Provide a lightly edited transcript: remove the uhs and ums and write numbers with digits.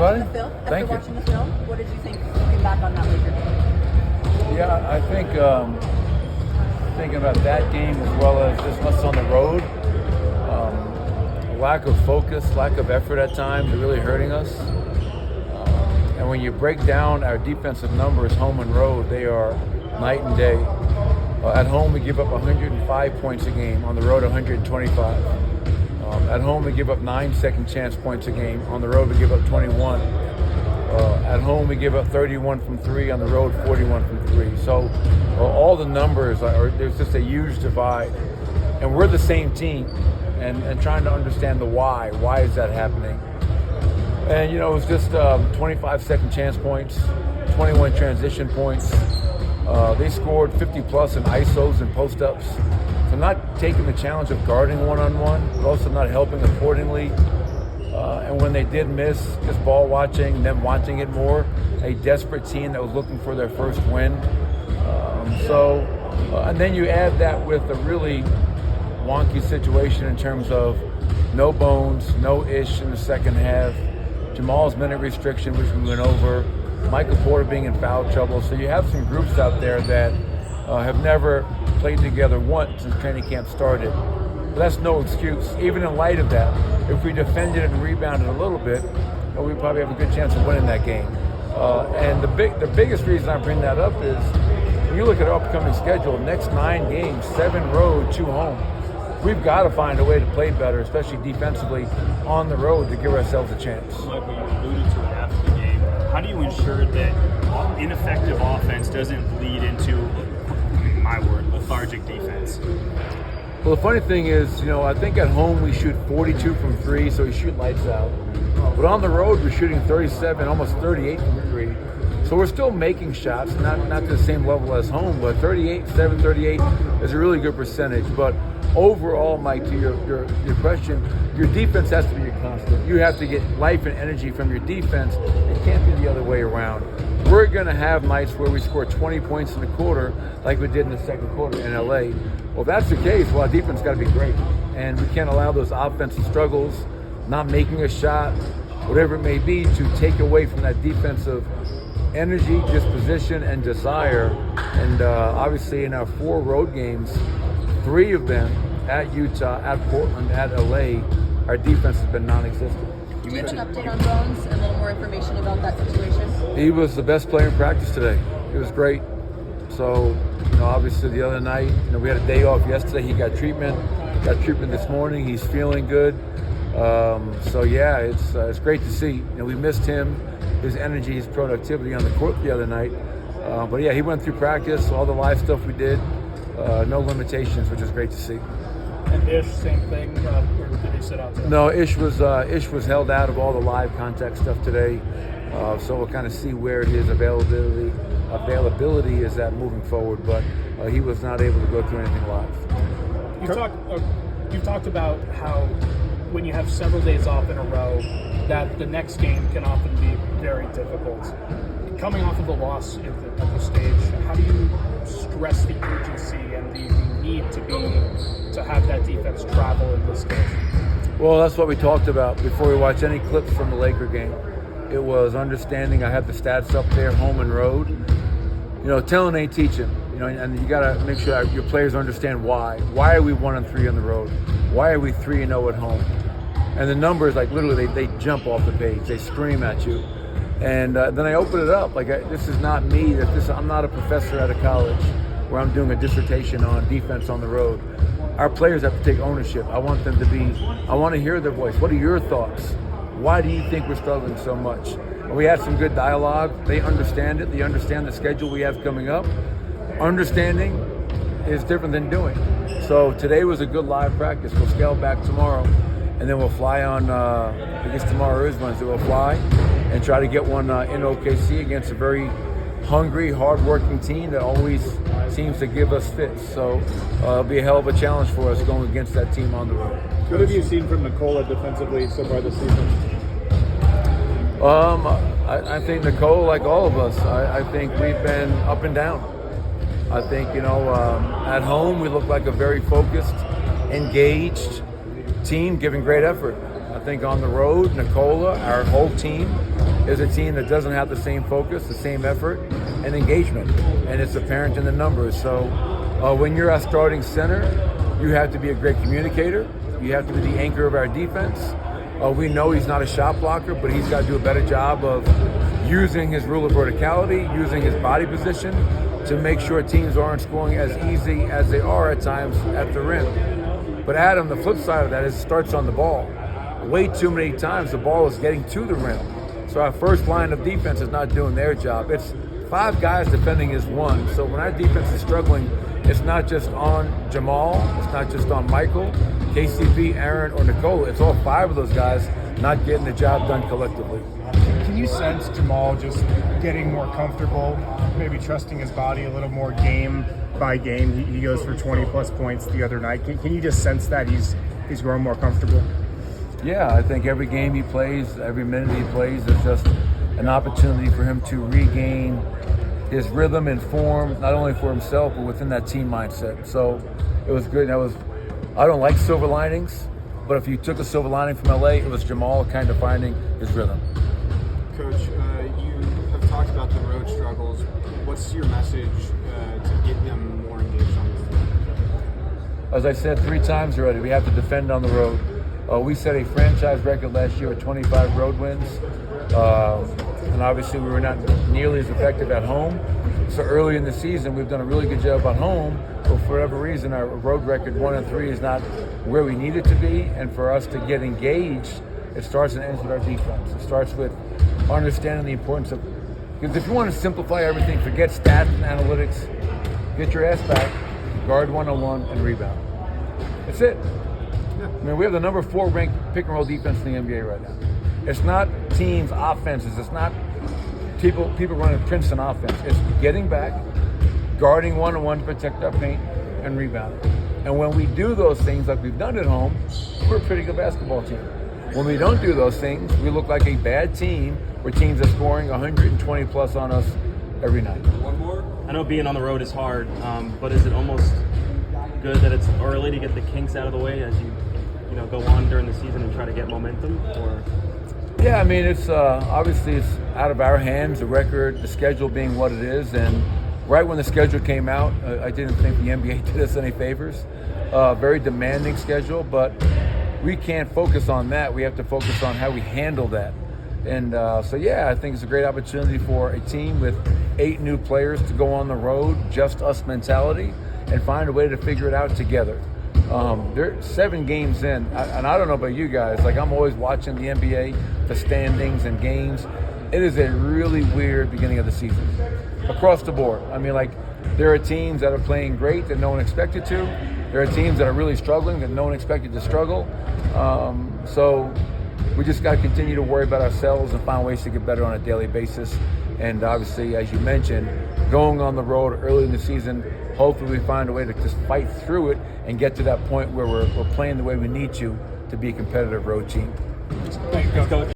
everybody. After watching the film, what did you think looking back on that Laker game? Yeah, I think thinking about that game as well as just us on the road, lack of focus, lack of effort at times are really hurting us. And when you break down our defensive numbers, home and road, they are night and day. At home, we give up 105 points a game. On the road, 125. At home, we give up 9 second chance points a game. On the road, we give up 21. At home, we give up 31 from 3. On the road, 41 from 3. So all the numbers, there's just a huge divide. And we're the same team. And trying to understand the why. Why is that happening? And, it was just 25 second chance points, 21 transition points. They scored 50-plus in ISOs and post-ups. So not taking the challenge of guarding one-on-one, but also not helping accordingly. And when they did miss, just ball watching, them wanting it more. A desperate team that was looking for their first win. And then you add that with a really wonky situation in terms of no Bones, no Ish in the second half, Jamal's minute restriction, which we went over, Michael Porter being in foul trouble. So you have some groups out there that have never played together once since training camp started. But that's no excuse. Even in light of that, if we defended and rebounded a little bit, we probably have a good chance of winning that game. And the biggest reason I bring that up is when you look at our upcoming schedule, next 9 games, 7 road, 2 home. We've got to find a way to play better, especially defensively, on the road to give ourselves a chance. Michael, you alluded to it after the game. How do you ensure that ineffective offense doesn't bleed into, my word, lethargic defense? Well, the funny thing is, I think at home we shoot 42 from 3, so we shoot lights out. But on the road, we're shooting 37, almost 38 from 3. So we're still making shots, not to the same level as home, but 38, 738 is a really good percentage. But overall, Mike, to your question, your defense has to be your constant. You have to get life and energy from your defense. It can't be the other way around. We're going to have nights where we score 20 points in the quarter like we did in the second quarter in LA. Well, if that's the case, our defense got to be great. And we can't allow those offensive struggles, not making a shot, whatever it may be, to take away from that defensive energy, disposition, and desire. And obviously in our 4 road games, 3 of them at Utah, at Portland, at LA, our defense has been non-existent. Do you have an update on Bones and a little more information about that situation? He was the best player in practice today. It was great. So, obviously the other night, we had a day off yesterday. He got treatment this morning. He's feeling good. It's great to see. We missed him, his energy, his productivity on the court the other night. He went through practice, all the live stuff we did. No limitations, which is great to see. And Ish, same thing, or did he sit out today? No, Ish was held out of all the live contact stuff today. So we'll kind of see where his availability is at moving forward. But he was not able to go through anything live. You've talked about how when you have several days off in a row, that the next game can often be very difficult. Coming off of a loss at the stage, how do you stress the urgency and the need to have that defense travel in this game? Well, that's what we talked about before we watched any clips from the Laker game. It was understanding. I have the stats up there, home and road. Telling ain't teaching. And you got to make sure that your players understand why. Why are we 1-3 on the road? Why are we 3-0 at home? And the numbers, literally, they jump off the page. They scream at you. And then I open it up. This is not me. I'm not a professor at a college where I'm doing a dissertation on defense on the road. Our players have to take ownership. I want to hear their voice. What are your thoughts? Why do you think we're struggling so much? And we had some good dialogue. They understand it. They understand the schedule we have coming up. Understanding is different than doing. So today was a good live practice. We'll scale back tomorrow. And then we'll fly on, I guess tomorrow is Wednesday, we'll fly and try to get one in OKC against a very hungry, hard-working team that always seems to give us fits. So it'll be a hell of a challenge for us going against that team on the road. What have you seen from Nikola defensively so far this season? I think Nicole, like all of us, I think we've been up and down. I think, at home we look like a very focused, engaged team giving great effort. I think on the road, Nikola, our whole team, is a team that doesn't have the same focus, the same effort, and engagement, and it's apparent in the numbers. So when you're our starting center, you have to be a great communicator. You have to be the anchor of our defense. We know he's not a shot blocker, but he's got to do a better job of using his rule of verticality, using his body position to make sure teams aren't scoring as easy as they are at times at the rim. But Adam, the flip side of that is it starts on the ball. Way too many times the ball is getting to the rim. So our first line of defense is not doing their job. It's 5 guys defending is 1. So when our defense is struggling, it's not just on Jamal, it's not just on Michael, KCP, Aaron, or Nikola. It's all 5 of those guys not getting the job done collectively. Can you sense Jamal just getting more comfortable, maybe trusting his body a little more game by game? He goes for 20-plus points the other night. Can you just sense that he's growing more comfortable? Yeah, I think every game he plays, every minute he plays is just an opportunity for him to regain his rhythm and form, not only for himself, but within that team mindset. So it was good. I don't like silver linings, but if you took a silver lining from LA, it was Jamal kind of finding his rhythm. Coach, you have talked about the road struggles. What's your message to get them more engaged on this team? As I said 3 times already, we have to defend on the road. We set a franchise record last year with 25 road wins, and obviously we were not nearly as effective at home. So early in the season, we've done a really good job at home, but for whatever reason, our road record 1-3 is not where we need it to be. And for us to get engaged, it starts and ends with our defense. It starts with understanding the importance of, because if you want to simplify everything, forget stats and analytics, get your ass back, guard 1-on-1, and rebound. That's it. I mean, we have the number 4 ranked pick and roll defense in the NBA right now. It's not teams' offenses. It's not people running Princeton offense. It's getting back, guarding 1-on-1 to protect our paint, and rebounding. And when we do those things like we've done at home, we're a pretty good basketball team. When we don't do those things, we look like a bad team where teams are scoring 120 plus on us every night. I know being on the road is hard, but is it almost good that it's early to get the kinks out of the way as you go on during the season and try to get momentum? Or yeah, I mean, it's obviously it's out of our hands, the record, the schedule being what it is, and right when the schedule came out, I didn't think the NBA did us any favors. Very demanding schedule, but we can't focus on that. We have to focus on how we handle that. And so, yeah, I think it's a great opportunity for a team with 8 new players to go on the road, just us mentality, and find a way to figure it out together. They're 7 games in, and I don't know about you guys, like I'm always watching the NBA, the standings and games. It is a really weird beginning of the season across the board. I mean, like there are teams that are playing great that no one expected to. There are teams that are really struggling that no one expected to struggle. So we just got to continue to worry about ourselves and find ways to get better on a daily basis. And obviously, as you mentioned, going on the road early in the season, hopefully we find a way to just fight through it and get to that point where we're playing the way we need to be a competitive road team. Thank you, Coach.